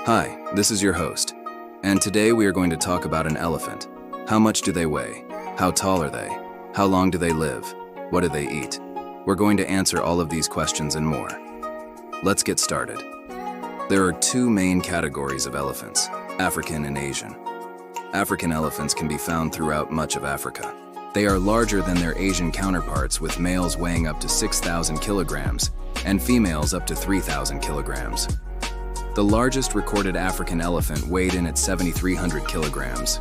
Hi, this is your host, and today we are going to talk about an elephant. How much do they weigh? How tall are they? How long do they live? What do they eat? We're going to answer all of these questions and more. Let's get started. There are two main categories of elephants, African and Asian. African elephants can be found throughout much of Africa. They are larger than their Asian counterparts, with males weighing up to 6,000 kilograms and females up to 3,000 kilograms. The largest recorded African elephant weighed in at 7,300 kilograms.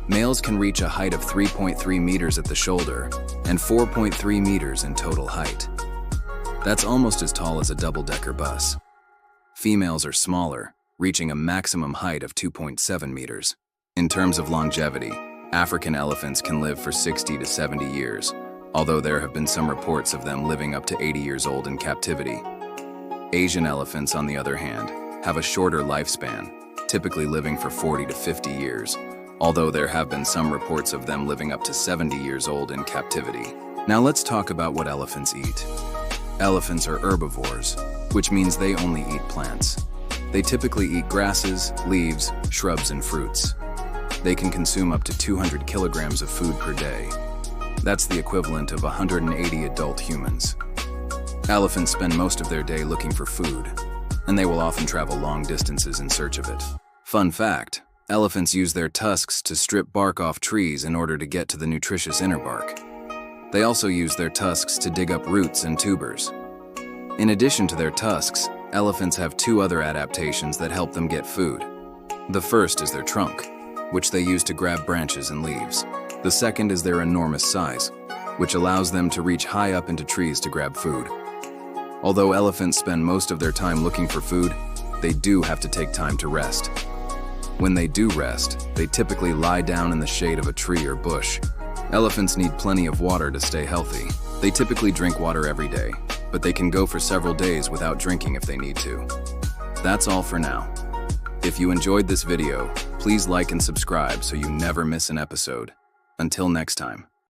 Males can reach a height of 3.3 meters at the shoulder and 4.3 meters in total height. That's almost as tall as a double-decker bus. Females are smaller, reaching a maximum height of 2.7 meters. In terms of longevity, African elephants can live for 60 to 70 years, although there have been some reports of them living up to 80 years old in captivity. Asian elephants, on the other hand, have a shorter lifespan, typically living for 40 to 50 years, although there have been some reports of them living up to 70 years old in captivity. Now let's talk about what elephants eat. Elephants are herbivores, which means they only eat plants. They typically eat grasses, leaves, shrubs, and fruits. They can consume up to 200 kilograms of food per day. That's the equivalent of 180 adult humans. Elephants spend most of their day looking for food, and they will often travel long distances in search of it. Fun fact, elephants use their tusks to strip bark off trees in order to get to the nutritious inner bark. They also use their tusks to dig up roots and tubers. In addition to their tusks, elephants have two other adaptations that help them get food. The first is their trunk, which they use to grab branches and leaves. The second is their enormous size, which allows them to reach high up into trees to grab food. Although elephants spend most of their time looking for food, they do have to take time to rest. When they do rest, they typically lie down in the shade of a tree or bush. Elephants need plenty of water to stay healthy. They typically drink water every day, but they can go for several days without drinking if they need to. That's all for now. If you enjoyed this video, please like and subscribe so you never miss an episode. Until next time.